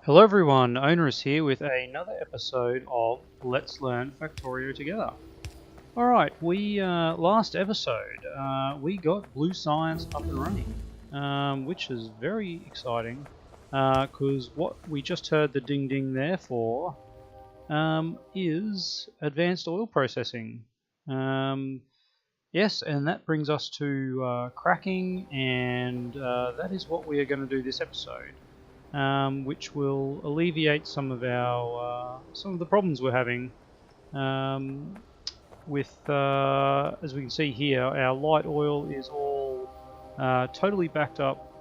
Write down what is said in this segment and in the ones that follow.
Hello everyone, Onerous here with another episode of Let's Learn Factorio together. Alright, last episode, we got Blue Science up and running, which is very exciting, because what we just heard the ding ding there for is advanced oil processing. Yes, and that brings us to cracking, and that is what we are going to do this episode. Which will alleviate some of the problems we're having with, as we can see here, our light oil is all totally backed up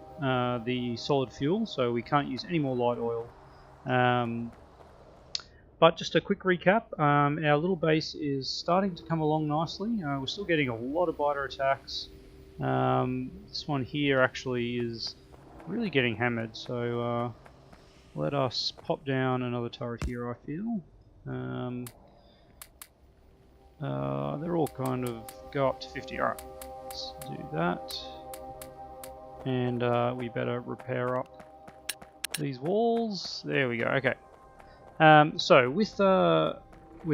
the solid fuel, so we can't use any more light oil. But just a quick recap, our little base is starting to come along nicely. We're still getting a lot of biter attacks. This one here actually is really getting hammered, so let us pop down another turret here, I feel. They're all kind of go up to 50. Alright, let's do that. And we better repair up these walls. There we go, okay. So with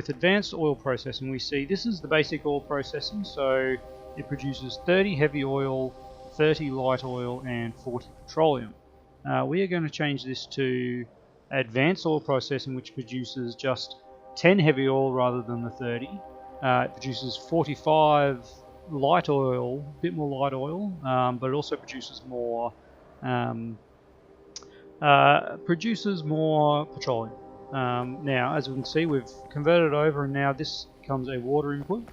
advanced oil processing, we see this is the basic oil processing, so it produces 30 heavy oil, 30 light oil, and 40 petroleum. We are going to change this to advanced oil processing, which produces just 10 heavy oil rather than the 30. It produces 45 light oil, a bit more light oil, but it also produces more petroleum. Now, as we can see, we've converted over, and now this becomes a water input,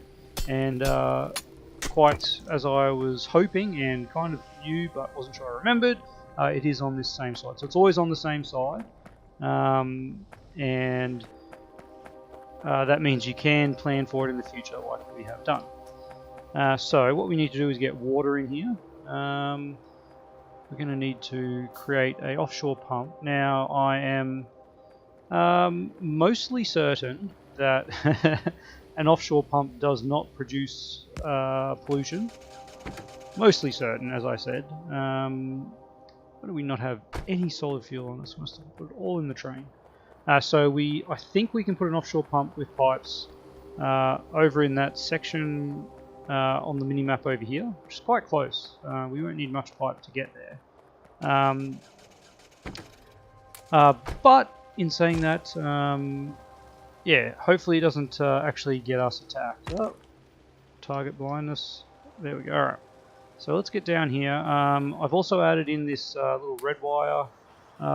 and quite as I was hoping and kind of knew but wasn't sure I remembered, it is on this same side. So it's always on the same side, and that means you can plan for it in the future like we have done. So what we need to do is get water in here. We're going to need to create an offshore pump. Now I am mostly certain that an offshore pump does not produce pollution. Mostly certain, as I said. Why do we not have any solid fuel on this? We must have put it all in the train. So I think we can put an offshore pump with pipes over in that section on the mini-map over here, which is quite close. We won't need much pipe to get there. But in saying that, yeah, hopefully it doesn't actually get us attacked. Oh, target blindness. There we go. Alright. So let's get down here. I've also added in this little red wire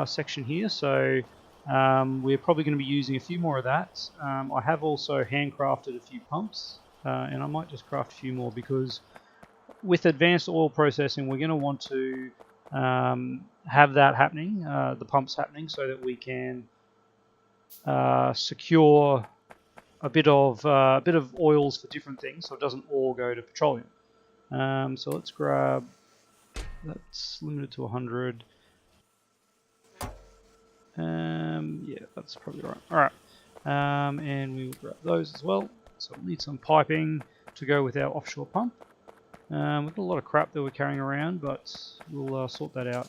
section here, so we're probably going to be using a few more of that. I have also handcrafted a few pumps, and I might just craft a few more because with advanced oil processing we're going to want to have that happening, the pumps happening, so that we can secure a bit of oils for different things, so it doesn't all go to petroleum. So let's grab, that's limited to 100. Yeah, that's probably right. Alright, and we will grab those as well. So we'll need some piping to go with our offshore pump. We've got a lot of crap that we're carrying around, but we'll sort that out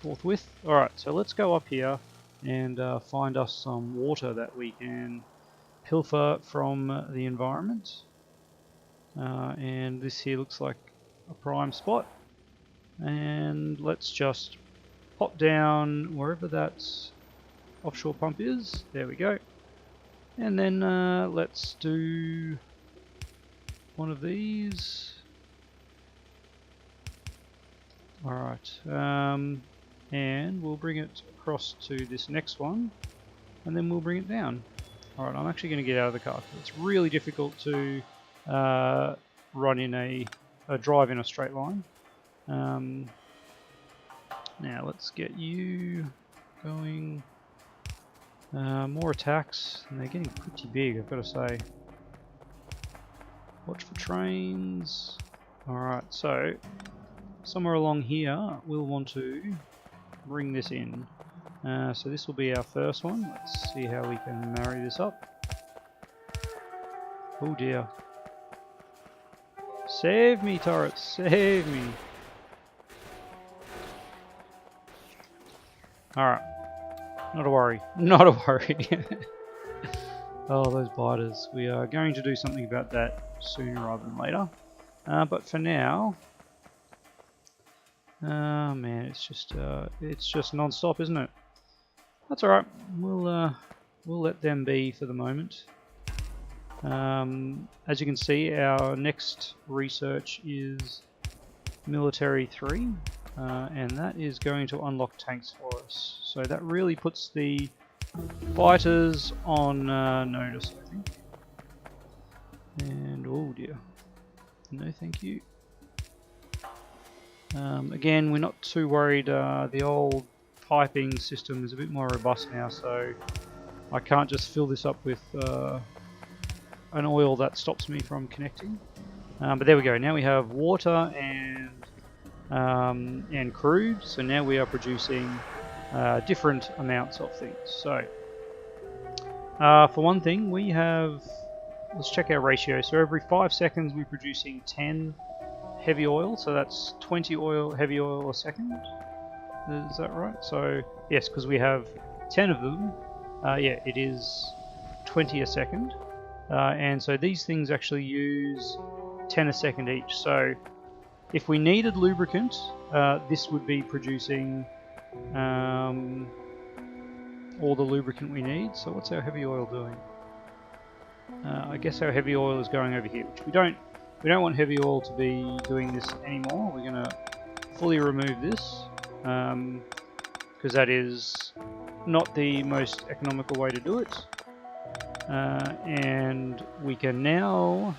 forthwith. Alright, so let's go up here and find us some water that we can pilfer from the environment. And this here looks like a prime spot, and let's just pop down wherever that offshore pump is. There we go. And then let's do one of these. Alright, and we'll bring it across to this next one, and then we'll bring it down. Alright, I'm actually going to get out of the car. It's really difficult to run in drive in a straight line. Now let's get you going. More attacks, and they're getting pretty big, I've got to say. Watch for trains. Alright, so somewhere along here we'll want to bring this in. So this will be our first one. Let's see how we can marry this up. Oh dear. Save me, turrets, save me. Alright, Not a worry. Not a worry. Oh, those biters. We are going to do something about that sooner rather than later. But for now, man, it's just non-stop, isn't it? That's all right. We'll let them be for the moment. As you can see, our next research is military 3, and that is going to unlock tanks for us. So that really puts the fighters on notice, I think. And oh dear, no thank you. Again, we're not too worried. The old piping system is a bit more robust now, so I can't just fill this up with an oil that stops me from connecting. But there we go. Now we have water and crude. So now we are producing different amounts of things. So for one thing, we have. Let's check our ratio. So every 5 seconds, we're producing 10 heavy oil. So that's 20 heavy oil a second. Is that right? So yes, because we have 10 of them. Yeah, it is 20 a second. And so these things actually use 10 a second each. So if we needed lubricant, this would be producing all the lubricant we need. So what's our heavy oil doing? I guess our heavy oil is going over here, which we don't want heavy oil to be doing this anymore. We're going to fully remove this because that is not the most economical way to do it. And we can now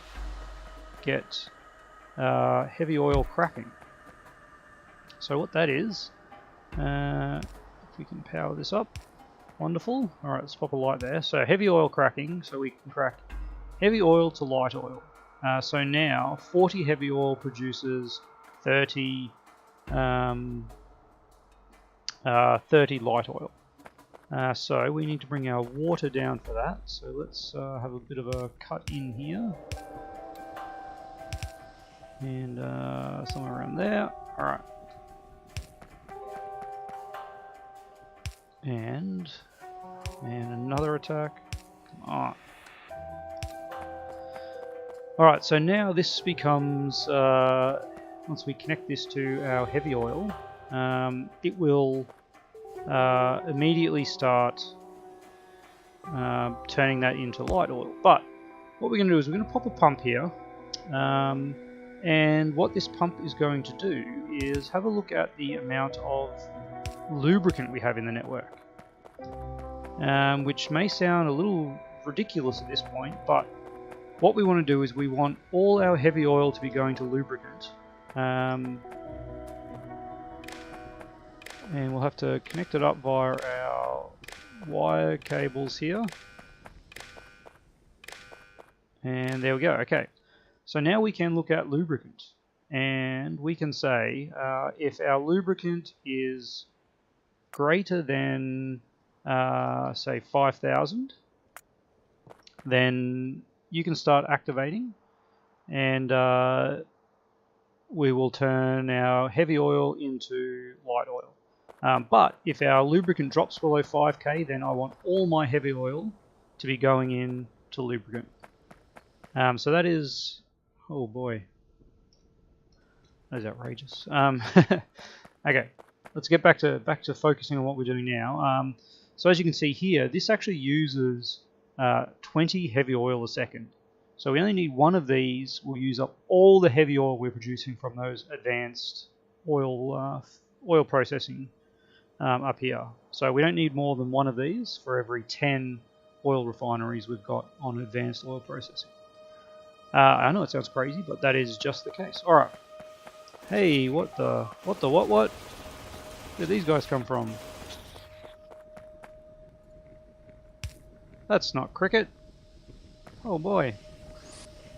get heavy oil cracking. So what that is, if we can power this up, wonderful. Alright, let's pop a light there. So heavy oil cracking, so we can crack heavy oil to light oil. So now 40 heavy oil produces 30 light oil. So we need to bring our water down for that. So let's have a bit of a cut in here. And somewhere around there. Alright. And another attack. Come on. Alright, so now this becomes, once we connect this to our heavy oil, it will immediately start turning that into light oil. But what we're going to do is we're going to pop a pump here, and what this pump is going to do is have a look at the amount of lubricant we have in the network, which may sound a little ridiculous at this point, but what we want to do is we want all our heavy oil to be going to lubricant. And we'll have to connect it up via our wire cables here. And there we go. Okay. So now we can look at lubricant. And we can say if our lubricant is greater than, say, 5,000, then you can start activating. And we will turn our heavy oil into light oil. But if our lubricant drops below 5k, then I want all my heavy oil to be going in to lubricant. So that is, oh boy, that is outrageous. Okay, let's get back to focusing on what we're doing now. So as you can see here, this actually uses 20 heavy oil a second. So we only need one of these. We'll use up all the heavy oil we're producing from those advanced oil processing up here. So we don't need more than one of these for every 10 oil refineries we've got on advanced oil processing. I know it sounds crazy, but that is just the case. All right. Hey, what? Where did these guys come from? That's not cricket. Oh boy.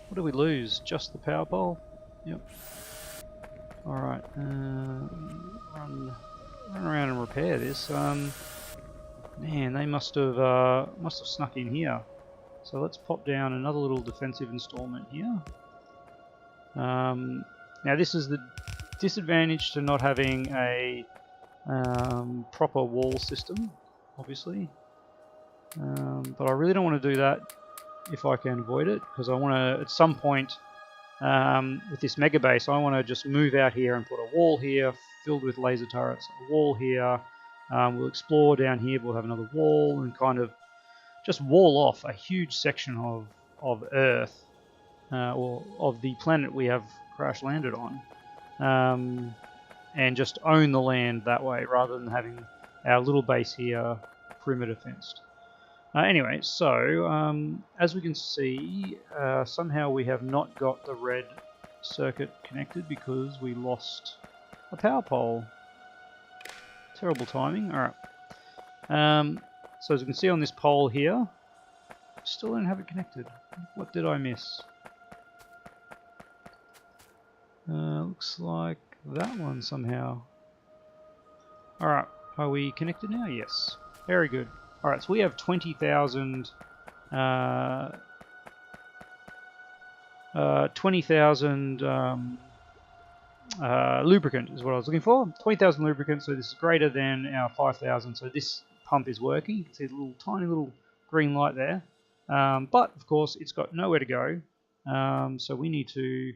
What did we lose? Just the power pole? Yep. Alright. Run around and repair this. Man, they must have snuck in here. So let's pop down another little defensive installment here. Now this is the disadvantage to not having a proper wall system obviously. But I really don't want to do that if I can avoid it, because I want to, at some point, with this Megabase, I want to just move out here and put a wall here filled with laser turrets, a wall here. We'll explore down here, we'll have another wall, and kind of just wall off a huge section of Earth, or of the planet we have crash landed on, and just own the land that way, rather than having our little base here perimeter fenced. Anyway, so as we can see, somehow we have not got the red circuit connected because we lost a power pole. Terrible timing. Alright. So as you can see on this pole here, still don't have it connected. What did I miss? Looks like that one somehow. Alright, are we connected now? Yes. Very good. Alright, so we have 20,000 lubricant is what I was looking for. 20,000 lubricant, so this is greater than our 5,000, so this pump is working. You can see the little tiny little green light there. But, of course, it's got nowhere to go. So we need to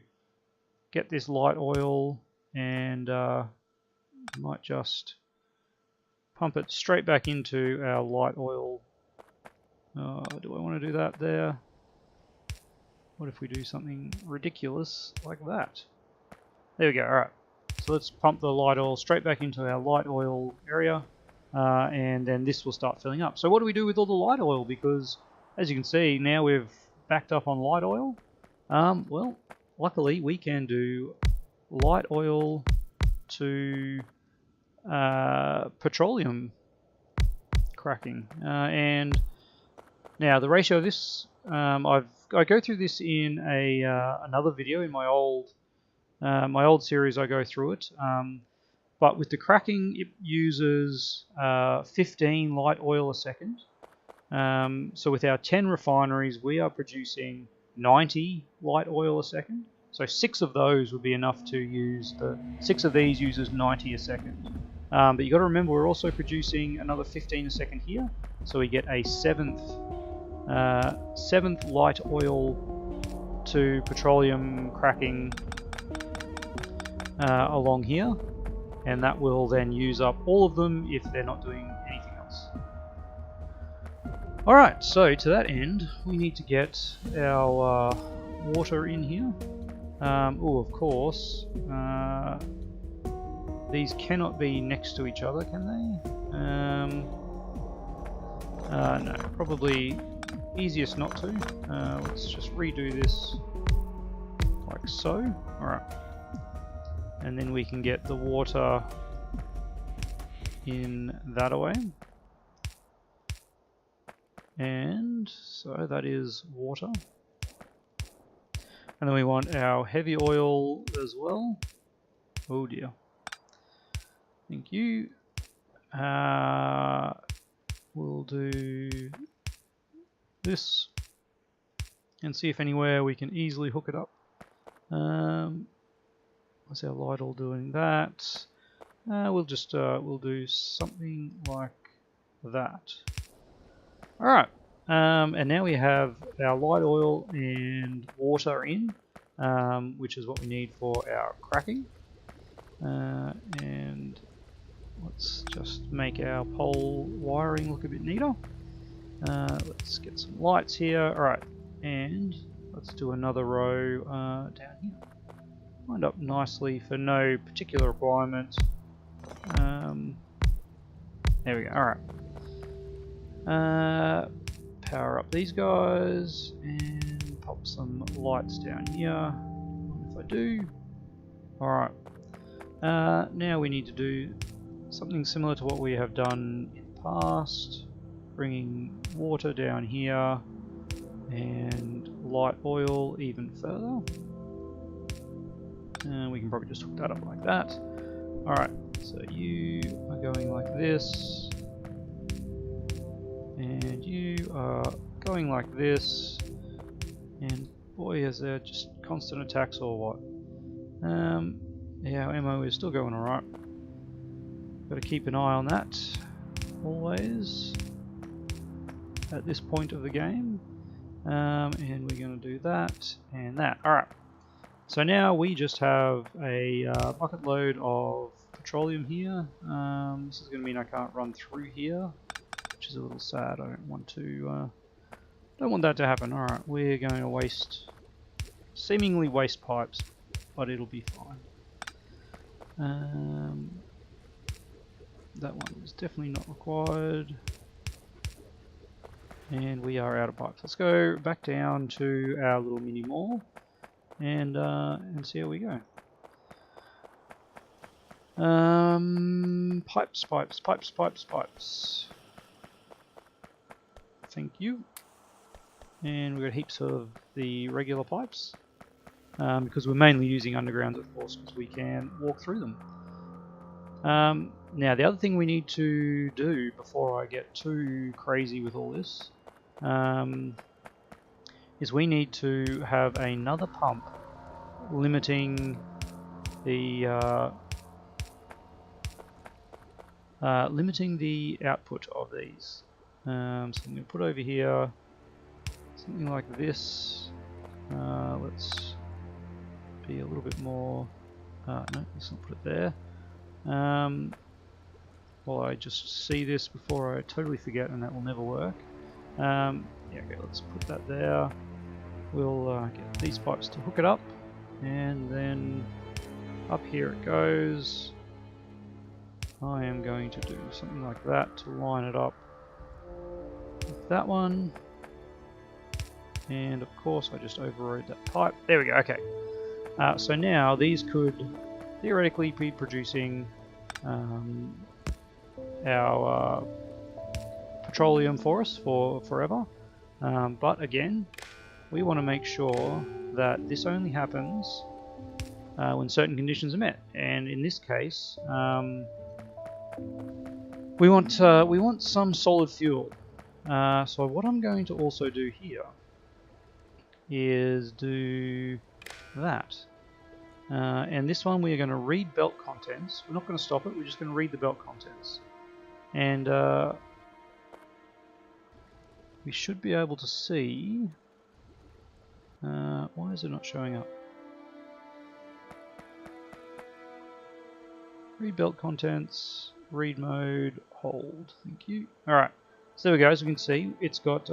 get this light oil and might just pump it straight back into our light oil. Do I want to do that there? What if we do something ridiculous like that? There we go, alright. So let's pump the light oil straight back into our light oil area, and then this will start filling up. So what do we do with all the light oil? Because, as you can see, now we've backed up on light oil. Well, luckily we can do light oil to petroleum cracking, and now the ratio of this, I go through this in another video in my old series. I go through it, but with the cracking it uses 15 light oil a second. So with our 10 refineries we are producing 90 light oil a second. So 6 of those would be enough to use 6 of these uses 90 a second. But you got to remember we're also producing another 15 a second here, so we get a seventh light oil to petroleum cracking along here, and that will then use up all of them if they're not doing anything else. Alright, so to that end we need to get our water in here. Oh, of course, these cannot be next to each other, can they? No, probably easiest not to. Let's just redo this like so. Alright. And then we can get the water in that way. And so that is water. And then we want our heavy oil as well. Oh dear. Thank you. We'll do this and see if anywhere we can easily hook it up. What's our light oil doing that? We'll do something like that. Alright, and now we have our light oil and water in, which is what we need for our cracking. And let's just make our pole wiring look a bit neater. Let's get some lights here. Alright, and let's do another row down here. Lined up nicely for no particular requirement. There we go. Alright. Power up these guys and pop some lights down here. If I do. Alright. Now we need to do something similar to what we have done in the past. Bringing water down here and light oil even further. And we can probably just hook that up like that. Alright, so you are going like this. And you are going like this. And boy, is there just constant attacks or what? Yeah, our ammo is still going alright. Got to keep an eye on that always. at this point of the game. And we're going to do that and that. Alright, so now we just have a bucket load of petroleum here. This is going to mean I can't run through here, which is a little sad. I don't want that to happen. Alright, we're going to seemingly waste pipes, but it'll be fine. That one is definitely not required. And we are out of pipes. Let's go back down to our little mini mall and see how we go. Pipes. Thank you. And we've got heaps of the regular pipes because we're mainly using undergrounds, of course, because we can walk through them. Now, the other thing we need to do before I get too crazy with all this is we need to have another pump limiting the output of these. So I'm going to put over here something like this. Let's be a little bit more. No, let's not put it there. Well, I just see this before I totally forget, and that will never work. Yeah, okay, let's put that there. We'll get these pipes to hook it up, and then up here it goes. I am going to do something like that to line it up with that one. And of course I just overrode that pipe. There we go, okay. So now these could theoretically be producing our petroleum for us for forever. But again, we want to make sure that this only happens when certain conditions are met. And in this case, we want some solid fuel. So what I'm going to also do here is do that. And this one we are going to read belt contents. We're not going to stop it, we're just going to read the belt contents. And we should be able to see... why is it not showing up? Read belt contents, read mode, hold. Thank you. Alright, so there we go. As you can see, it's got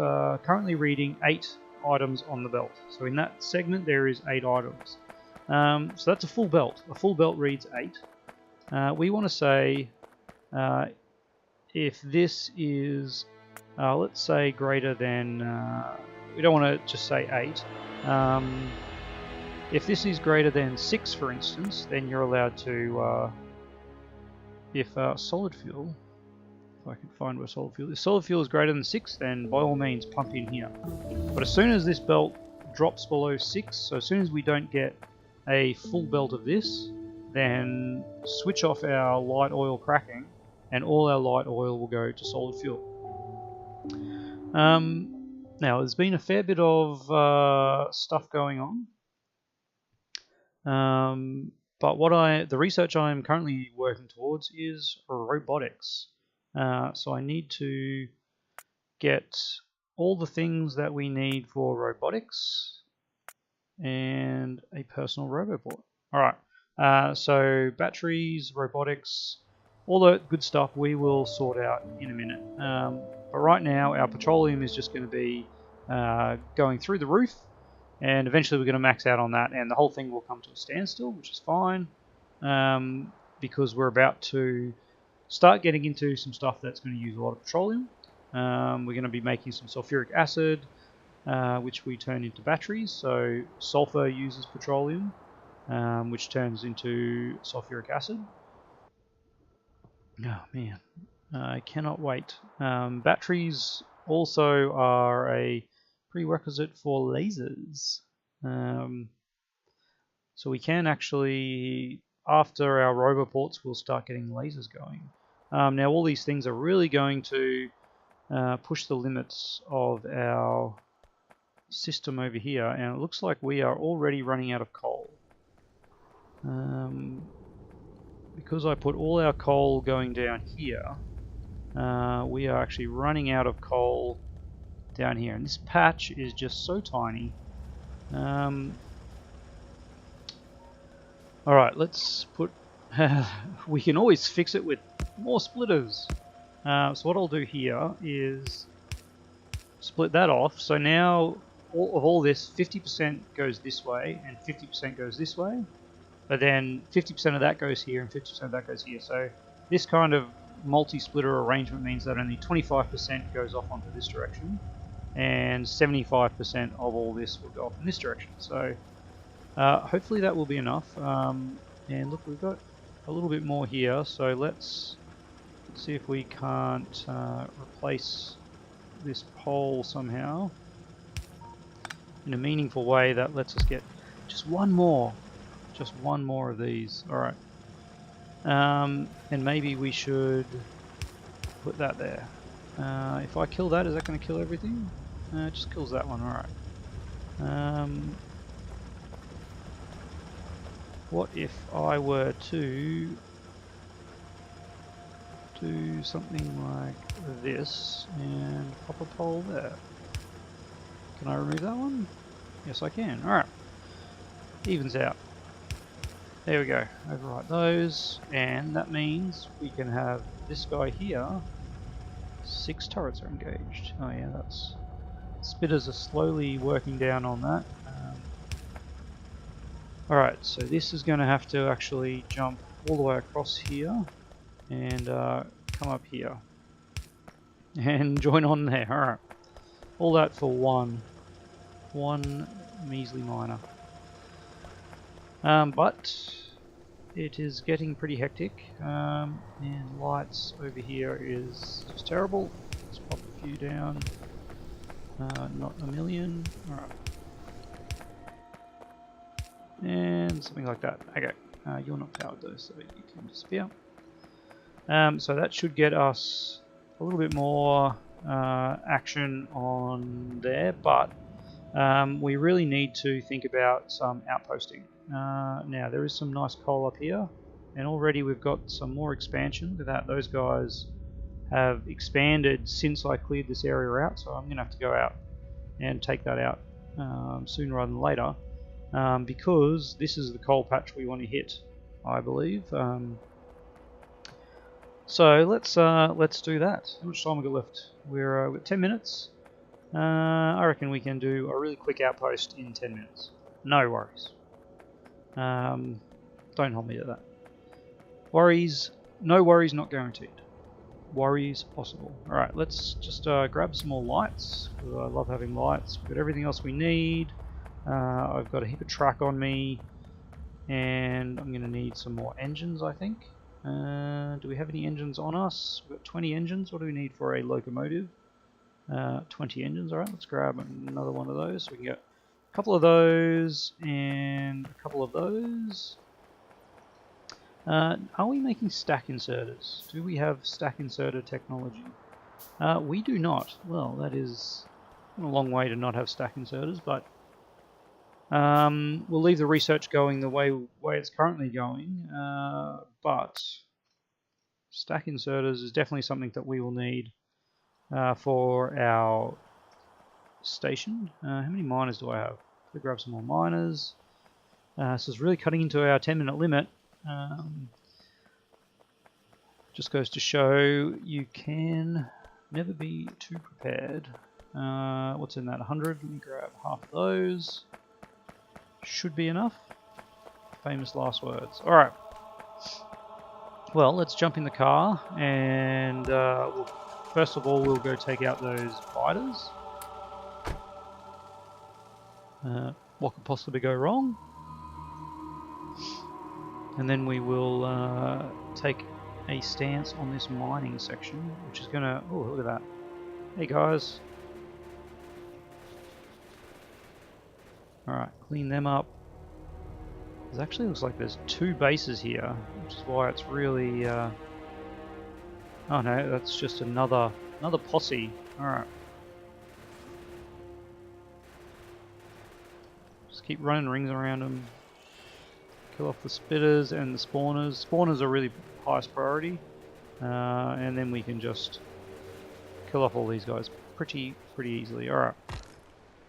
currently reading 8 items on the belt. So in that segment there is 8 items. So that's a full belt. A full belt reads 8. We want to say if this is, let's say, greater than, we don't want to just say 8. If this is greater than 6, for instance, then you're allowed to, if solid fuel, if I can find where solid fuel is. If solid fuel is greater than 6, then by all means pump in here. But as soon as this belt drops below 6, so as soon as we don't get a full belt of this, then switch off our light oil cracking and all our light oil will go to solid fuel. Now there's been a fair bit of stuff going on, but the research I'm currently working towards is robotics. So I need to get all the things that we need for robotics and a personal roboport. Alright, so batteries, robotics, all the good stuff we will sort out in a minute. But right now our petroleum is just going to be going through the roof, and eventually we're going to max out on that and the whole thing will come to a standstill, which is fine, because we're about to start getting into some stuff that's going to use a lot of petroleum. We're going to be making some sulfuric acid, which we turn into batteries. So sulfur uses petroleum, which turns into sulfuric acid. Oh man, I cannot wait. Batteries also are a prerequisite for lasers. So we can actually, after our roboports, we'll start getting lasers going. Now all these things are really going to push the limits of our system over here, and it looks like we are already running out of coal. Because I put all our coal going down here, we are actually running out of coal down here, and this patch is just so tiny. Alright, let's put... we can always fix it with more splitters. So what I'll do here is split that off. So now all this, 50% goes this way and 50% goes this way. But then 50% of that goes here and 50% of that goes here. So this kind of multi-splitter arrangement means that only 25% goes off onto this direction, and 75% of all this will go off in this direction. So hopefully that will be enough. And look, we've got a little bit more here, so let's see if we can't replace this pole somehow in a meaningful way that lets us get just one more of these. Alright. And maybe we should put that there. If I kill that, is that going to kill everything? It just kills that one, alright. What if I were to do something like this and pop a pole there? Can I remove that one? Yes, I can. Alright. Evens out. There we go. Overwrite those, and that means we can have this guy here. 6 turrets are engaged. Oh yeah, that's... Spitters are slowly working down on that. Alright, so this is going to have to actually jump all the way across here and come up here and join on there. Alright, all that for one measly miner. But it is getting pretty hectic, and lights over here is just terrible. Let's pop a few down. Not a million. Alright. And something like that. Okay, you're not powered though, so you can disappear. So that should get us a little bit more action on there, but we really need to think about some outposting. Now there is some nice coal up here, and already we've got some more expansion. Look at that, those guys have expanded since I cleared this area out, so I'm going to have to go out and take that out sooner rather than later. Because this is the coal patch we want to hit, I believe. So let's do that. How much time we got left? We're with 10 minutes. I reckon we can do a really quick outpost in 10 minutes. No worries. Don't hold me to that. Worries, no worries, not guaranteed. Worries possible. All right, let's just grab some more lights. I love having lights. We've got everything else we need. I've got a heap of track on me, and I'm going to need some more engines, I think. Do we have any engines on us? We've got 20 engines. What do we need for a locomotive? 20 engines. Alright, let's grab another one of those. So we can get a couple of those and a couple of those. Are we making stack inserters? Do we have stack inserter technology? We do not. Well, that is a long way to not have stack inserters, but we'll leave the research going the way it's currently going, but stack inserters is definitely something that we will need for our station. How many miners do I have? Let's grab some more miners. So it's really cutting into our 10-minute limit. Just goes to show you can never be too prepared. What's in that? 100? Let me grab half of those. Should be enough. Famous last words. Alright. Well, let's jump in the car and first of all we'll go take out those fighters. What could possibly go wrong? And then we will take a stance on this mining section, which is going to... Oh, look at that. Hey guys. Alright, clean them up. It actually looks like there's 2 bases here, which is why it's really... Oh no, that's just another posse. Alright. Just keep running rings around them. Kill off the spitters and the spawners. Spawners are really highest priority. And then we can just kill off all these guys pretty easily. Alright.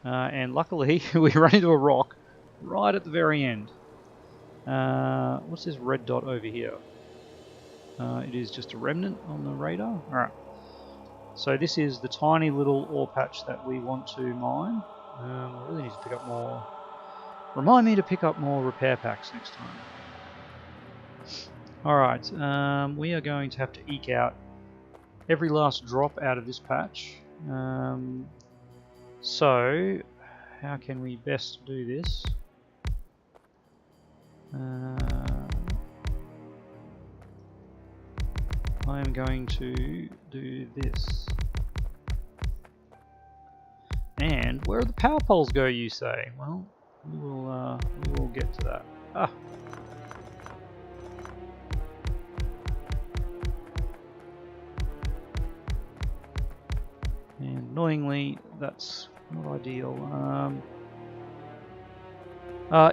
And luckily, we ran into a rock right at the very end. What's this red dot over here? It is just a remnant on the radar. Alright. So this is the tiny little ore patch that we want to mine. We really need to pick up more... Remind me to pick up more repair packs next time. Alright, we are going to have to eke out every last drop out of this patch. So, how can we best do this? I am going to do this. And where do the power poles go, you say? Well, we will get to that. Ah. And annoyingly, that's not ideal.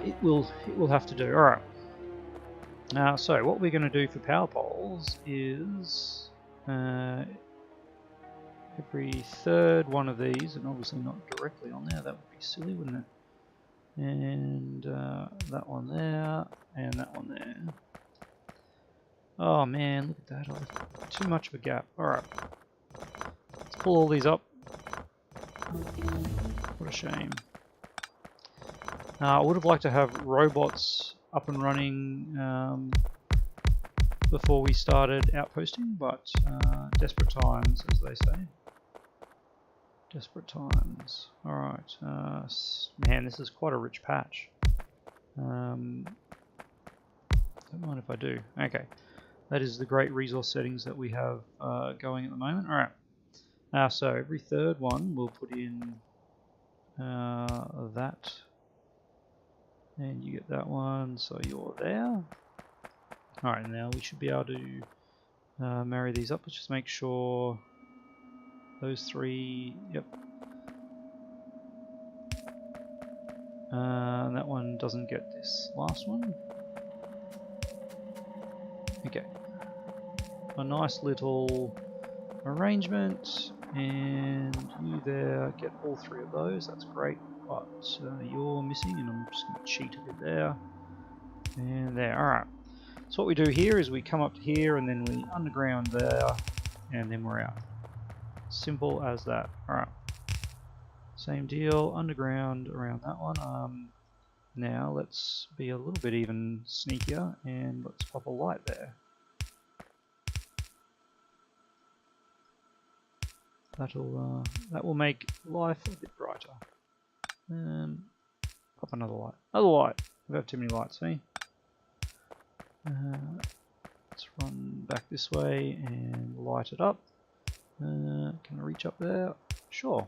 It will have to do. All right. So what we're going to do for power poles is every third one of these, and obviously not directly on there. That would be silly, wouldn't it? And that one there, and that one there. Oh man, look at that! Oh, too much of a gap. All right. Let's pull all these up. What a shame. I would have liked to have robots up and running before we started outposting, but desperate times, as they say. Desperate times. Alright. Man, this is quite a rich patch. Don't mind if I do. Okay. That is the great resource settings that we have going at the moment. Alright. So every third one we'll put in that, and you get that one, so you're there. Alright, now we should be able to marry these up. Let's just make sure those three, yep. That one doesn't get this last one. Okay. A nice little arrangement. And you there get all three of those, that's great, but you're missing, and I'm just going to cheat a bit there, and there. Alright, so what we do here is we come up to here, and then we underground there, and then we're out. Simple as that. Alright, same deal, underground around that one. Now let's be a little bit even sneakier, and let's pop a light there. That will make life a bit brighter. Pop another light. Another light. We've got too many lights, see? Let's run back this way and light it up. Can I reach up there? Sure.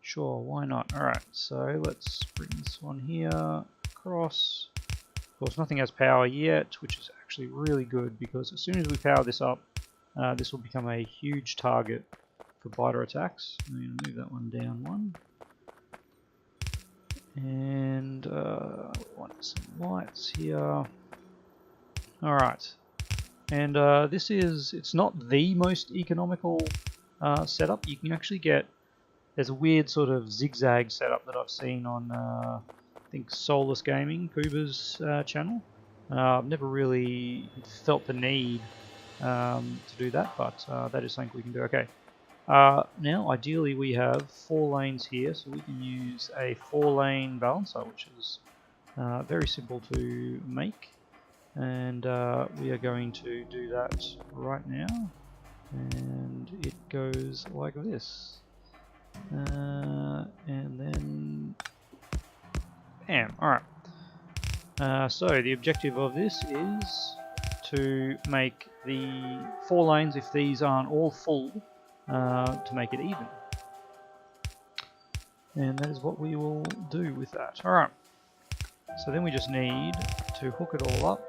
Sure, why not? Alright, so let's bring this one here across. Of course, nothing has power yet, which is actually really good, because as soon as we power this up, this will become a huge target for biter attacks. I'm going to move that one down one. And we want some lights here. Alright. And it's not the most economical setup. You can actually get, there's a weird sort of zigzag setup that I've seen on, I think, Soulless Gaming, Pooba's channel. I've never really felt the need to do that, but that is something we can do. Okay. Now, ideally, we have 4 lanes here, so we can use a 4-lane balancer, which is very simple to make. And we are going to do that right now. And it goes like this. And then... Bam! Alright. So, the objective of this is to make the 4 lanes, if these aren't all full, to make it even. And that is what we will do with that. Alright. So then we just need to hook it all up.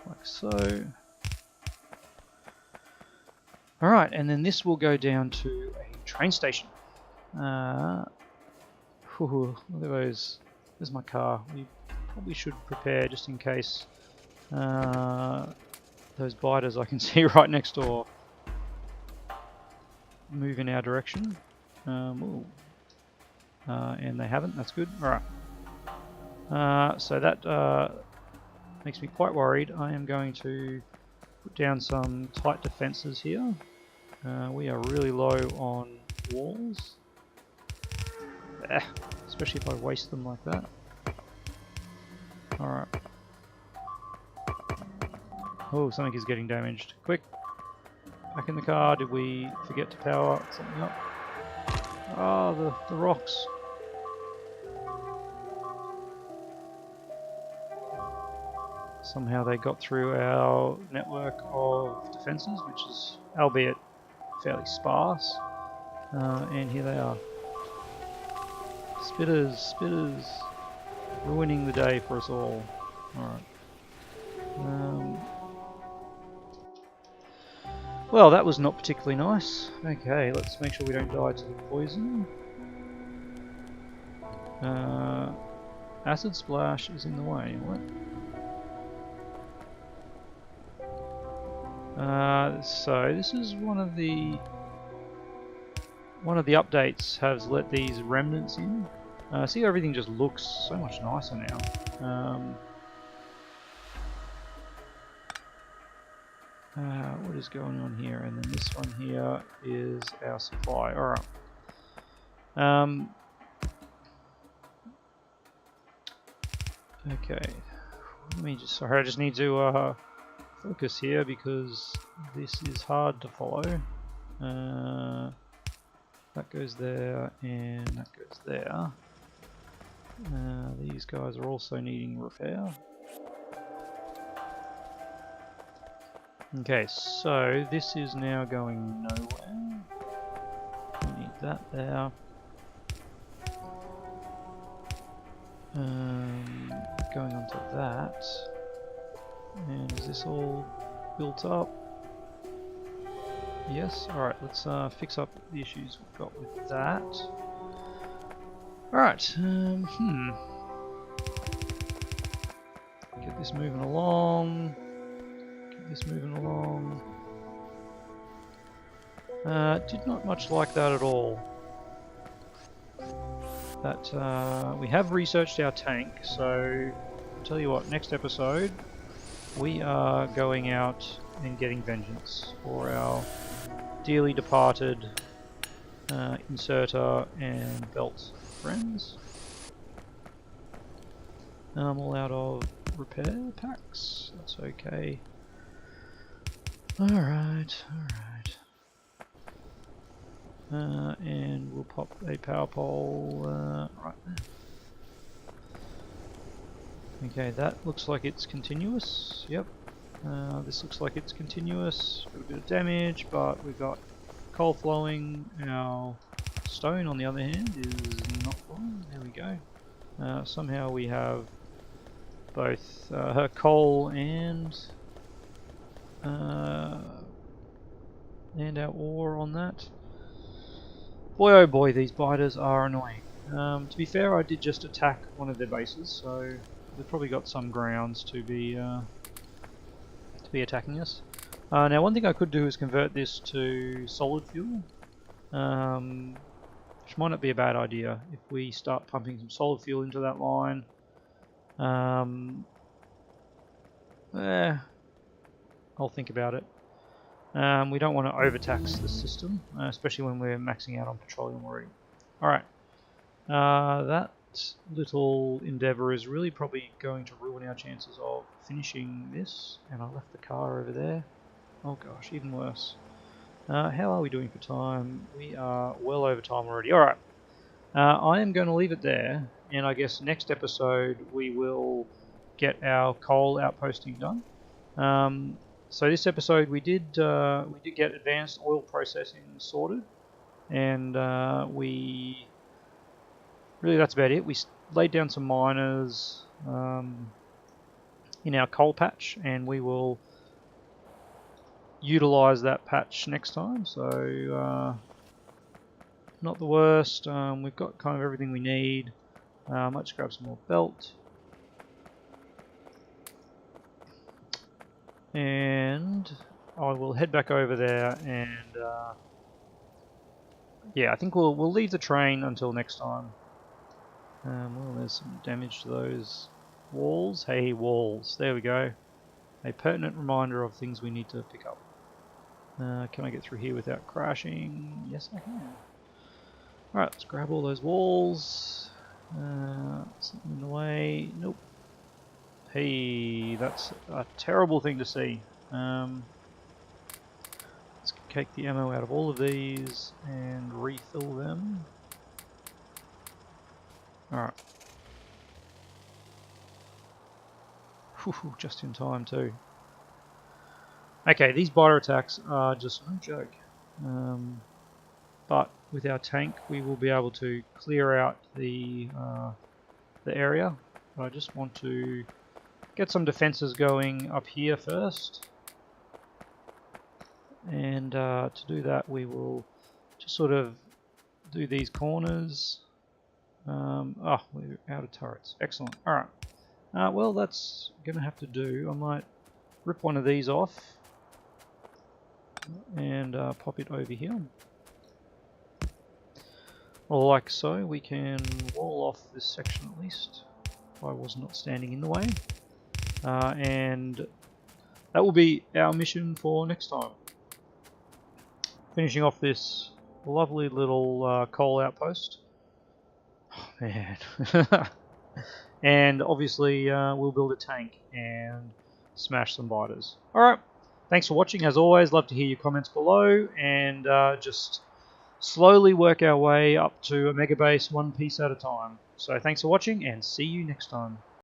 Like so. Alright, and then this will go down to a train station. Look at those. There's my car. We probably should prepare just in case those biters I can see right next door move in our direction. And they haven't, that's good. Alright. So that makes me quite worried. I am going to put down some tight defences here. We are really low on walls. Especially if I waste them like that. Alright. Oh, something is getting damaged. Quick! Back in the car. Did we forget to power something up? Ah, the rocks. Somehow they got through our network of defences, which is, albeit, fairly sparse. And here they are. Spitters, ruining the day for us all. Alright. Well, that was not particularly nice. Okay, let's make sure we don't die to the poison. Acid splash is in the way. What? So this is one of the updates has let these remnants in. See, everything just looks so much nicer now. What is going on here? And then this one here is our supply. Alright. Okay. Let me just, sorry, I just need to focus here because this is hard to follow. That goes there and that goes there. These guys are also needing repair. Okay, so this is now going nowhere. We need that there. Going on to that. And is this all built up? Yes, alright, let's fix up the issues we've got with that. Alright, get this moving along. Did not much like that at all. That we have researched our tank, so I'll tell you what, next episode we are going out and getting vengeance for our dearly departed inserter and belt friends. I'm all out of repair packs, that's okay. Alright. And we'll pop a power pole right there. Okay, that looks like it's continuous. Yep. This looks like it's continuous. Got a bit of damage, but we've got coal flowing. Our stone, on the other hand, is not flowing. There we go. Somehow we have both coal and our ore on that. Boy oh boy, these biters are annoying. To be fair, I did just attack one of their bases, so they've probably got some grounds to be attacking us. Now, one thing I could do is convert this to solid fuel, which might not be a bad idea if we start pumping some solid fuel into that line. I'll think about it. We don't want to overtax the system, especially when we're maxing out on petroleum already. Alright, that little endeavour is really probably going to ruin our chances of finishing this, and I left the car over there. Oh gosh, even worse. How are we doing for time? We are well over time already. Alright, I am going to leave it there, and I guess next episode we will get our coal outposting done. So this episode we did get advanced oil processing sorted, and we really, that's about it. We laid down some miners in our coal patch, and we will utilize that patch next time. So not the worst. We've got kind of everything we need. Let's grab some more belt. And and I will head back over there and yeah, I think we'll leave the train until next time. Well, there's some damage to those walls. Hey, walls. There we go. A pertinent reminder of things we need to pick up. Can I get through here without crashing? Yes, I can. Alright, let's grab all those walls. Something in the way. Nope. Hey, that's a terrible thing to see. Let's take the ammo out of all of these and refill them. Alright. Just in time too. Okay, these biter attacks are just no joke. But with our tank we will be able to clear out the area. But I just want to get some defenses going up here first. And to do that we will just sort of do these corners. Oh, we're out of turrets. Excellent. Alright. Well, that's going to have to do. I might rip one of these off and pop it over here. Like so, we can wall off this section at least. If I was not standing in the way. And that will be our mission for next time. Finishing off this lovely little coal outpost. Oh, man. And obviously we'll build a tank and smash some biters. Alright, thanks for watching. As always, love to hear your comments below, and just slowly work our way up to a Megabase one piece at a time. So thanks for watching, and see you next time.